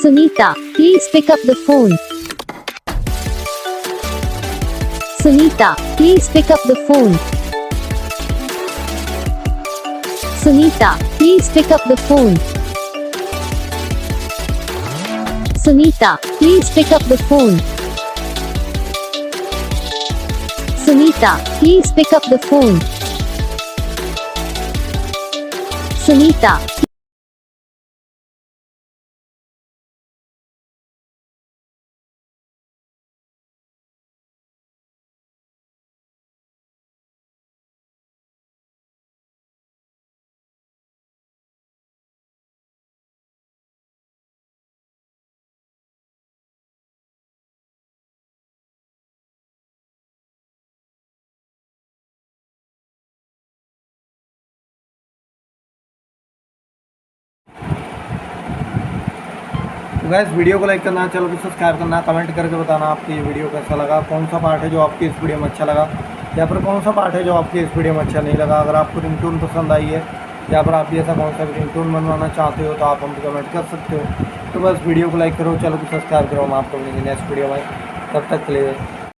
Sunita, please pick up the phone. Sunita, please pick up the phone. Sunita, please pick up the phone. Sunita, please pick up the phone. Sunita, please pick up the phone. Sunita. Gas video को like करना, channel को subscribe करना, comment करके बताना आपको ये video कैसा लगा, कौन सा पार्ट है जो आपकी इस वीडियो में अच्छा लगा या फिर कौन सा पार्ट है जो आपकी इस वीडियो में अच्छा नहीं लगा। अगर आपको रिंगटोन पसंद आई है या फिर आप भी ऐसा कौन सा रिंगटोन बनवाना चाहते हो तो आप हमको कमेंट कर सकते हो। तो बस वीडियो को लाइक करो, चैनल को सब्सक्राइब करो, हम आपको मिलेंगे नेक्स्ट वीडियो में। तब तक के लिए